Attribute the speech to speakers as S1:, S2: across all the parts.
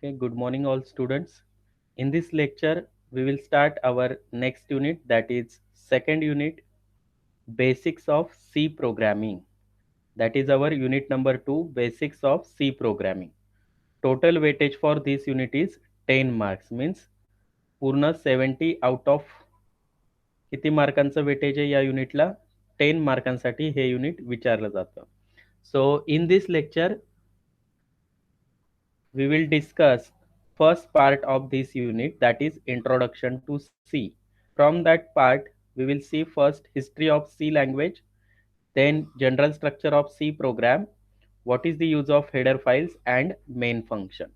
S1: Okay, good morning all students. In this lecture, we will start our next unit, that is second unit, Basics of C Programming. That is our unit number 2, Basics of C Programming. Total weightage for this unit is 10 marks, means पूर्ण 70 out of किती मार्कांचं weightage आहे या युनिटला? 10 मार्कांसाठी हे unit विचारलं जातं. So in this lecture we will discuss first part of this unit, that is introduction to C. From that part we will see first history of C language, then general structure of C program, what is the use of header files and main function.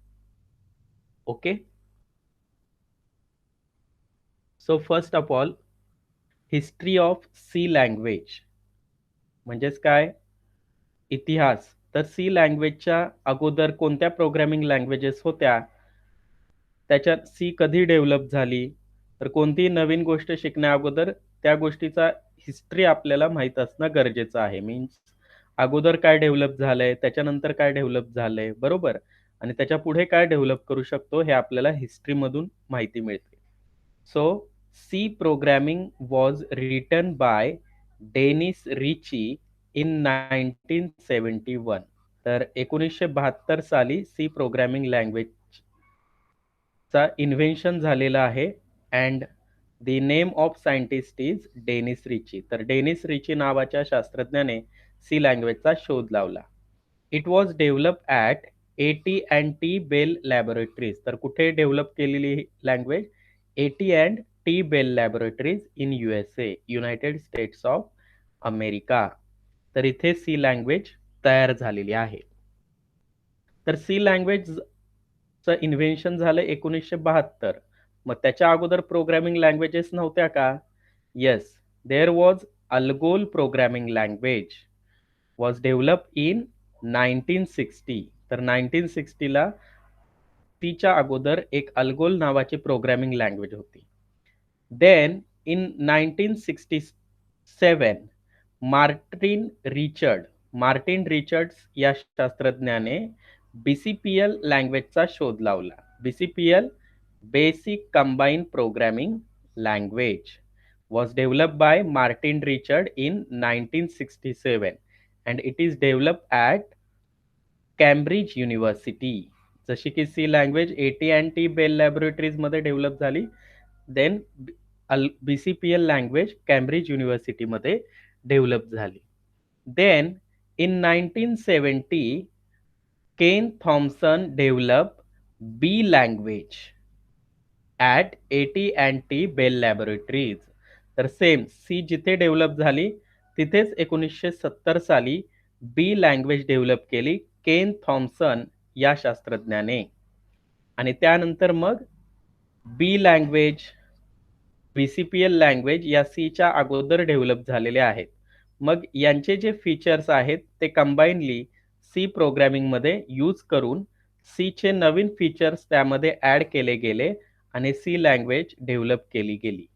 S1: Okay, so first of all, history of C language म्हणजेच काय? इतिहास. तर सी लँग्वेजच्या अगोदर कोणत्या programming languages होत्या, त्याच्यात सी कधी develop झाली, तर कोणतीही नवीन गोष्ट शिकण्या अगोदर त्या गोष्टीचा हिस्ट्री आपल्याला माहीत असणं गरजेचं आहे. मीन्स अगोदर काय डेव्हलप झालंय, त्याच्यानंतर काय डेव्हलप झालंय, बरोबर, आणि त्याच्या पुढे काय डेव्हलप करू शकतो हे आपल्याला हिस्ट्रीमधून माहिती मिळते. So C programming was written by Dennis Ritchie in 1971. तर 1972 साली सी प्रोग्रामिंग लँग्वेज चा इन्व्हेन्शन झालेला आहे. And the name of scientist is Dennis Ritchie. तर डेनिस रिची नावाच्या शास्त्रज्ञाने सी लँग्वेजचा शोध लावला. It was develop at AT&T Bell laboratories. तर कुठे डेव्हलप केलेली language? AT&T Bell laboratories in USA, United States of America. तर इथे सी लँग्वेज तयार झालेली आहे. तर सी लँग्वेजचं इन्व्हेन्शन झालं 1972. मग त्याच्या अगोदर प्रोग्रामिंग लँग्वेजेस नव्हत्या का? Yes, there was ALGOL programming language was develop in 1960. तर 1960ला तिच्या अगोदर एक अल्गोल नावाची प्रोग्रामिंग लँग्वेज होती. देन इन 1967 मार्टिन रिचर्ड्स या शास्त्रज्ञाने BCPL लँग्वेजचा शोध लावला. BCPL, basic combine programming language, was developed by Martin Richard in 1967 and it is developed at Cambridge University. जशी की C language AT&T Bell laboratories मध्ये डेव्हलप झाली, देन BCPL लँग्वेज कॅम्ब्रिज युनिव्हर्सिटीमध्ये डेव्हलप झाली. Then in 1970 Ken Thompson develop B language at AT&T Bell laboratories. तर same C जिथे develop झाली तिथेच 1970 साली बी लँग्वेज डेव्हलप केली केन थॉम्सन या शास्त्रज्ञाने. आणि त्यानंतर मग बी लँग्वेज, BCPL लँग्वेज या सीच्या अगोदर डेव्हलप झालेले आहेत. मग यांचे जे फीचर्स आहेत ते कंबाईनली सी प्रोग्रामिंगमध्ये यूज करून सीचे नवीन फीचर्स त्यामध्ये ॲड केले गेले आणि सी लँग्वेज डेव्हलप केली गेली.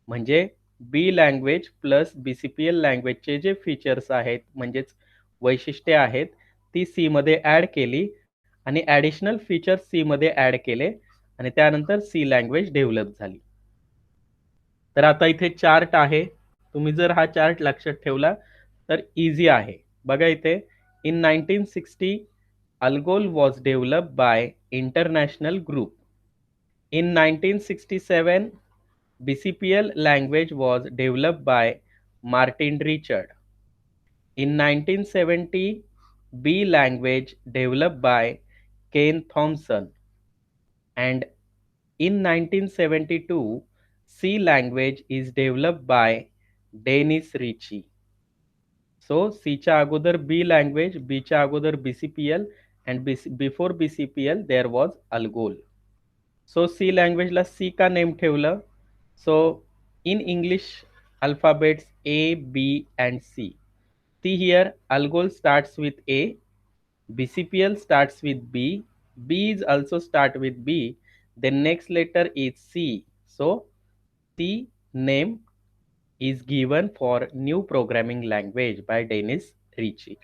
S1: म्हणजे बी लँग्वेज प्लस BCPL लँग्वेजचे जे फीचर्स आहेत, म्हणजेच वैशिष्ट्ये आहेत, ती सीमध्ये ॲड केली आणि ॲडिशनल फीचर्स सीमध्ये ॲड केले आणि त्यानंतर सी लँग्वेज डेव्हलप झाली. तर आता इथे चार्ट आहे. तुम्ही जर हा चार्ट लक्षात ठेवला तर इझी आहे. बघा इथे, इन 1960 Algol was develop by international group. In 1967 BCPL language was developed by Martin Richard. In 1970 B language developed by Ken Thompson. And in 1972 C language is developed by Dennis Ritchie. So C च्या अगोदर B language, B च्या अगोदर BCPL, and before BCPL there was Algol. So C language La C का name ठेवलं? So in English alphabets A, B and C. See here, Algol starts with A, BCPL starts with B, B is also start with B, then next letter is C. So C name is given for new programming language by Dennis Ritchie.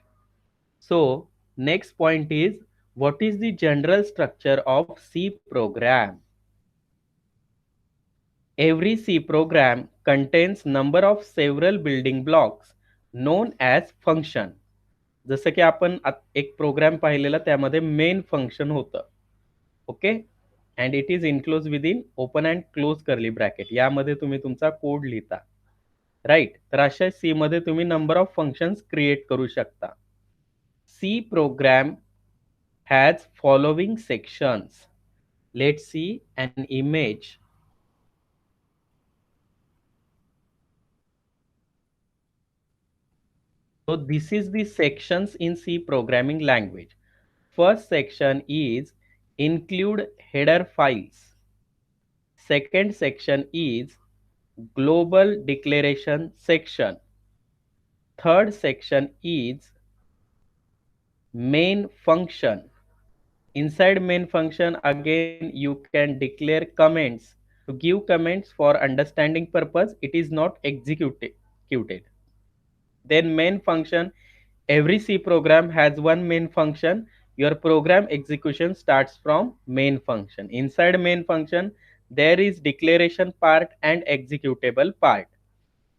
S1: So next point is, What is the general structure of C program? Every C program contains number of several building blocks known as function. जसं की आपण एक programme पाहिलेला त्यामध्ये main function होतं. Okay, and it is enclose within open and close curly bracket. यामध्ये तुम्ही तुमचा कोड लिहिता. राईट. तर अशा सी मध्ये तुम्ही नंबर ऑफ फंक्शन्स क्रिएट करू शकता. C program has following sections. Let's see an image. So this is the sections in C programming language. First section is include header files. Second section is global declaration section. Third section is main function. Inside main function again you can declare comments. To give comments for understanding purpose, it is not executed. Then main function, every C program has one main function. Your program execution starts from main function. Inside main function there is declaration part and executable part.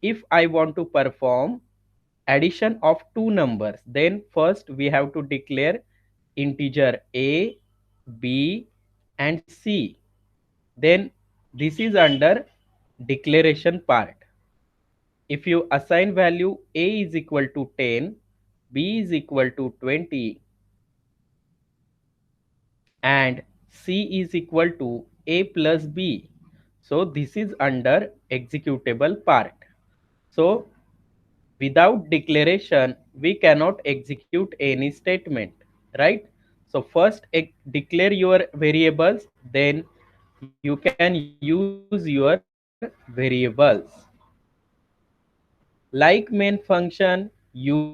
S1: If I want to perform addition of two numbers, then first we have to declare integer a, b and c. Then this is under declaration part. If you assign value a is equal to 10, b is equal to 20 and c is equal to a plus b, so this is under executable part. So without declaration we cannot execute any statement, right? So first declare your variables, then you can use your variables. Like main function, user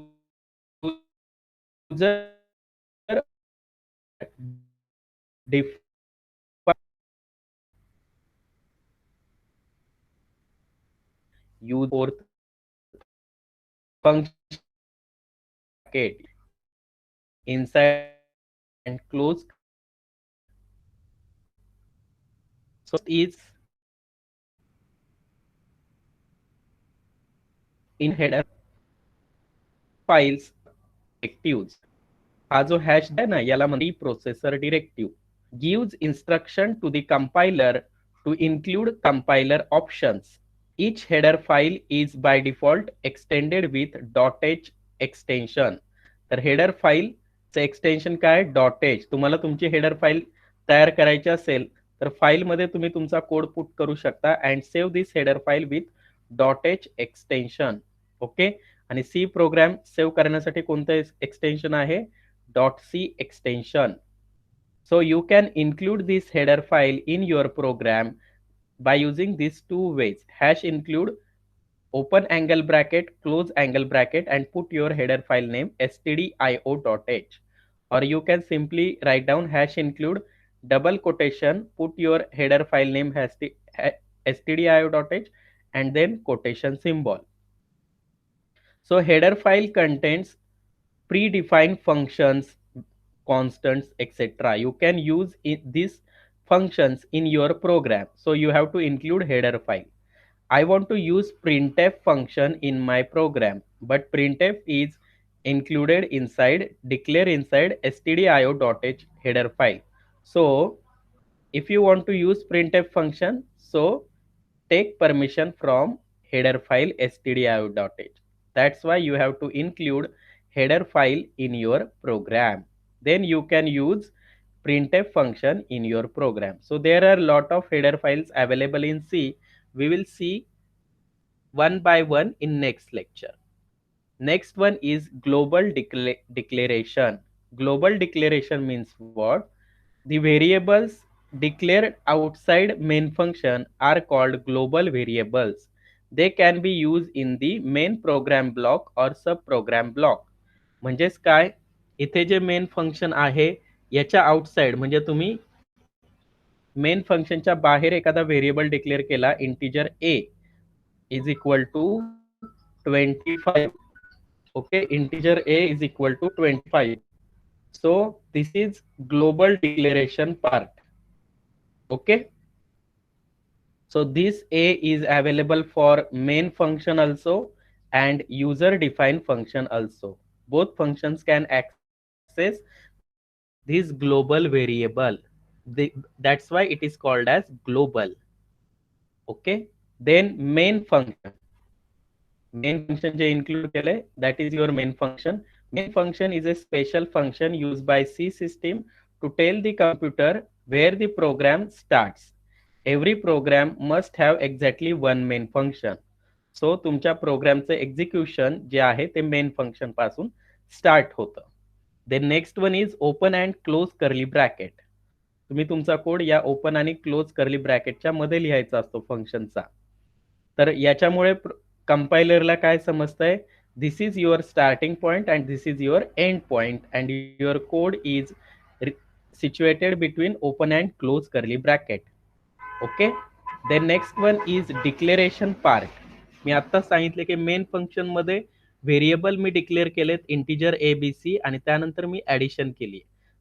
S1: define inside and close. So is in header files directives. हा जो hash आहे ना याला म्हणते processor directive. Gives instruction to the compiler to include compiler options. Each header file is by default extended with .h extension. तर header file चे extension काय? .h. तुम्हाला तुमची हेडर फाईल तयार करायची असेल तर फाईल मध्ये तुम्ही तुमचा कोड पुट करू शकता and save this header file with .h extension. Okay, आणि सी प्रोग्राम सेव्ह करण्यासाठी कोणतं एक्सटेन्शन आहे? .c extension. So you can include this header file in your program by using these two ways. Hash include open angle bracket, close angle bracket and put your header file name stdio.h, or you can simply write down hash include double quotation, put your header file name stdio.h and then quotation symbol. So header file contains predefined functions, constants, etc. You can use these functions in your program. So you have to include header file. I want to use printf function in my program, but printf is included inside, declare inside stdio.h header file. So if you want to use printf function, so take permission from header file stdio.h. That's why you have to include header file in your program. Then you can use printf function in your program. So there are a lot of header files available in C. We will see one by one in next lecture. Next one is global declaration. Global declaration means what? The variables declared outside main function are called global variables. They can be used in the main program block or subprogram block. म्हणजेच काय? इथे जे main function आहे याच्या outside म्हणजे तुम्ही main फंक्शनच्या बाहेर एखादा व्हेरिएबल डिक्लेअर केला, integer a is equal to 25. okay, integer a is equal to 25. So this is global declaration part. Okay. So this A is available for main function also and user defined function also. Both functions can access this global variable. That's why it is called as global. Okay. Then main function. Main function J include केले, that is your main function. Main function is a special function used by C system to tell the computer where the program starts. Every program must have exactly one main function. So तुमच्या प्रोग्रामचं execution जे आहे ते main function पासून start होतं. Then next one is open and close curly bracket. तुम्ही तुमचा code या open आणि क्लोज कर्ली ब्रॅकेटच्या मध्ये लिहायचा असतो फंक्शनचा. तर याच्यामुळे कंपायलरला काय समजतंय, this is your starting point and this is your and point and your code is situated between open and close curly bracket. Okay. Then next one is declaration part. मी आता सांगितले की मेन फंक्शन मध्ये variable मी declare केलेत integer ABC आणि त्यानंतर मी addition केली.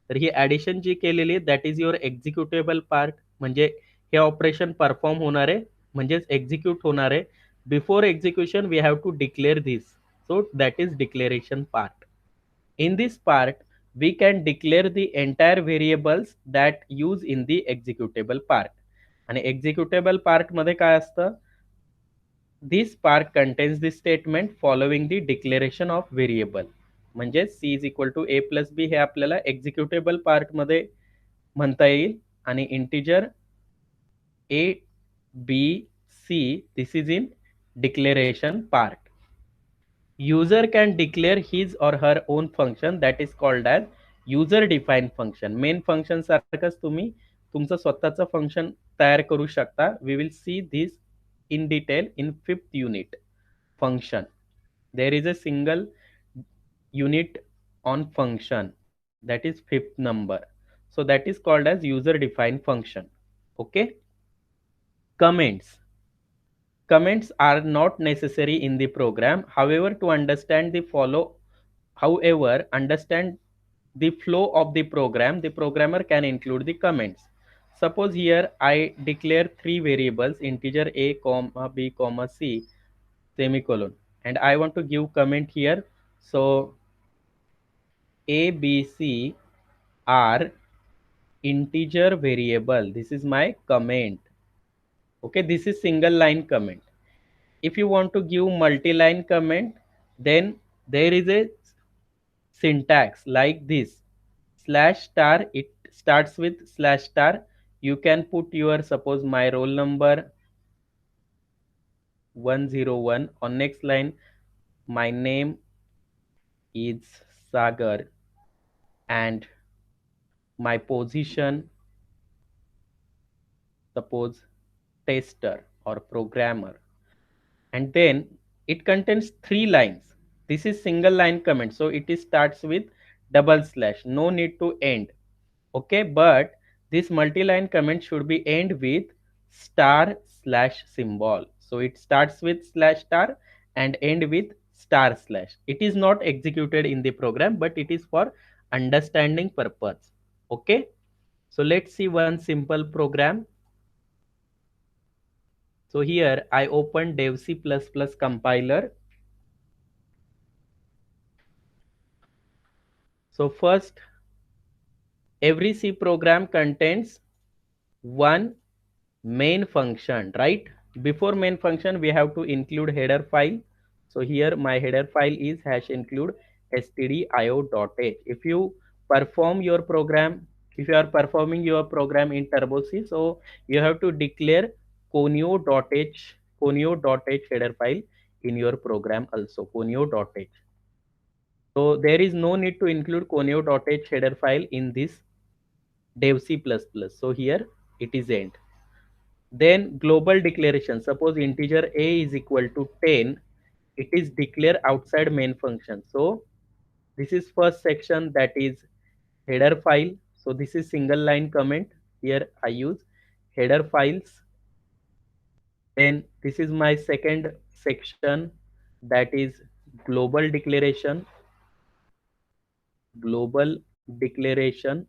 S1: तर ही addition जी केलेली that is your executable part, म्हणजे हे ऑपरेशन परफॉर्म होणार आहे, म्हणजेच एक्झिक्यूट होणार आहे. Before execution we have to declare this, so that is declaration part. In this part, we can declare the entire variables that use in the executable part. आणि executable part मध्ये काय असतं, this part contains the statement following the declaration of variable. म्हणजे c is equal to a plus b हे आपल्याला executable part मध्ये म्हणता येईल. आणि integer a b c this is in declaration part. User can declare his or her own function that is called as user defined function. Main function सारखंच तुम्ही तुमचं स्वतःचं function तयार करू शकता. We will see this in detail in 5th unit. Function. There is a single unit on function, that is 5th number. So that is called as user defined function. Okay. Comments. Comments are not necessary in the program. However, to understand the understand the flow of the program, the programmer can include the comments. Suppose here I declare three variables, integer a, comma b, comma c, semicolon, and I want to give comment here. So a, b, c are integer variable. This is my comment. Okay, this is single line comment. If you want to give multi-line comment, then there is a syntax like this, slash star. It starts with slash star. You can put your, suppose my roll number 101. On next line, my name is Sagar and my position, suppose tester or programmer. And then it contains three lines. This is single line comment, so it is starts with double slash, no need to end. Okay, but this multi-line comment should be end with star slash symbol. So it starts with slash star and end with star slash. It is not executed in the program, but it is for understanding purpose. Okay, so let's see one simple program. So here I open dev C++ compiler. So first, every C program contains one main function, right? Before main function, we have to include header file. So here my header file is hash include stdio.h. If you perform your program, if you are performing your program in Turbo C, so you have to declare conio.h header file in your program also, conio.h. So there is no need to include conio.h header file in this dev C++. So here it is end. Then global declaration, suppose integer a is equal to 10, it is declared outside main function. So this is first section, that is header file. So this is single line comment. Here I use header files. Then this is my second section, that is global declaration. Global declaration.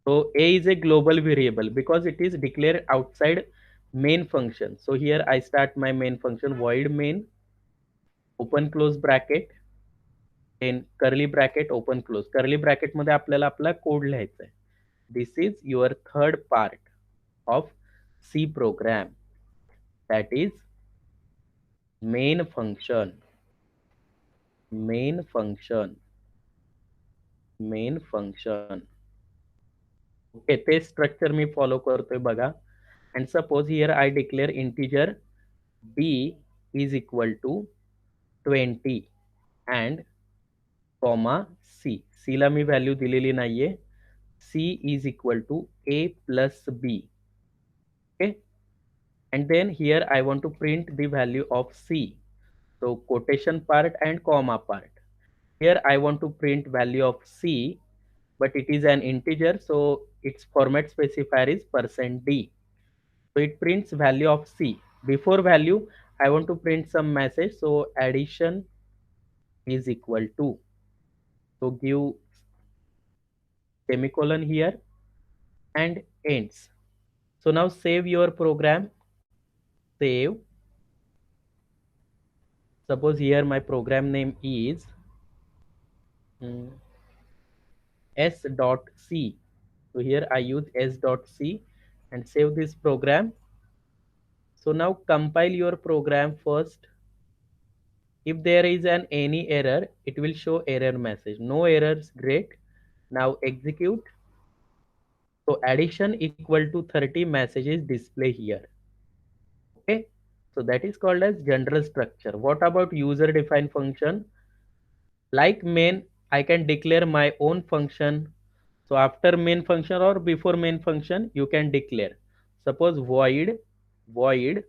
S1: So A is a global variable because it is declared outside main function. So here I start my main function void main open close bracket then curly bracket open close. Curly bracket मध्ये आपल्याला आपला code लिहायचा आहे. This is your third part of C program, that is main function. Main function. Main function. Okay, ते structure मी follow करतोय बघा. And suppose here I declare integer b is equal to 20 and comma c. c ला मी value दिलेली नाहीये. c is equal to a plus b. Okay, and then here I want to print the value of c. So quotation part and comma part. Here I want to print value of c, but it is an integer, so its format specifier is %d. So it prints value of c. Before value, I want to print some message. So addition is equal to. So give semicolon here and ends. So now save your program. Save. Suppose here my program name is s.c. So here I use s.c and save this program. So now compile your program first. If there is an any error, it will show error message. No errors, great. Now execute. So addition equal to 30 messages display here. Okay. So that is called as general structure. What about user defined function? Like main, I can declare my own function. So after main function or before main function, you can declare. Suppose void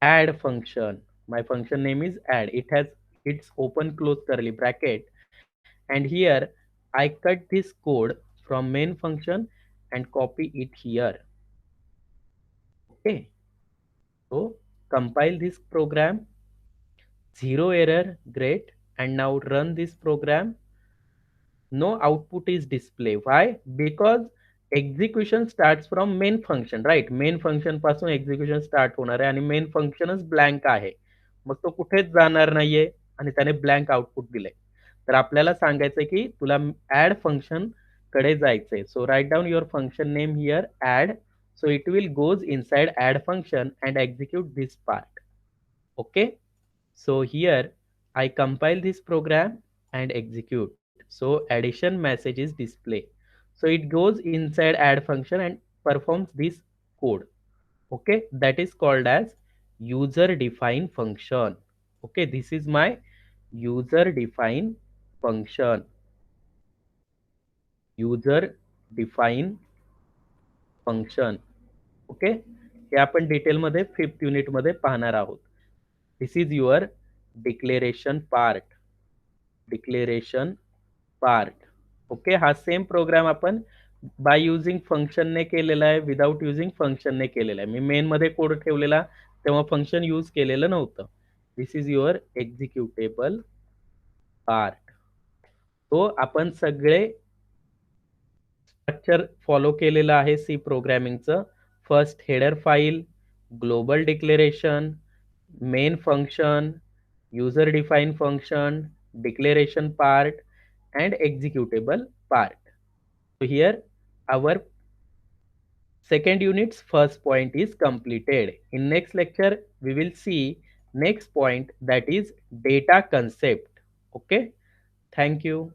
S1: add function. My function name is add. It has its open close curly bracket. And here I cut this code from main function and copy it here. Okay. So compile this program. Zero error. Great. And now run this program. No output is display. Why? Because execution starts from main function, right? Main function पासून execution start होणार आहे आणि main functionच blank आहे. मग तो कुठेच जाणार नाहीये आणि त्याने blank output दिलंय. तर आपल्याला सांगायचंय की तुला add function कडे जायचंय. So write down your function name here add. So it will goes inside add function and execute this part. Okay. So here I compile this program and execute. So addition message is display. So it goes inside add function and performs this code. Okay, that is called as user defined function. Okay, this is my user defined function. User defined function. Okay, हे आपण detail मध्ये 5th unit मध्ये पाहणार आहोत. This is your declaration part. Declaration part. Okay, हा same programme आपण by using function ने केलेला आहे, विदाउट युजिंग फंक्शन ने केलेला आहे. मी मेन मध्ये कोड ठेवलेला तेव्हा फंक्शन यूज केलेलं नव्हतं. This is your executable part. तो आपण सगळे स्ट्रक्चर फॉलो केलेलं आहे सी प्रोग्रामिंगचं. First header file, global declaration, main function, user defined function, declaration part and executable part. So here our second unit's first point is completed. In next lecture we will see next point, that is data concept. Okay, thank you.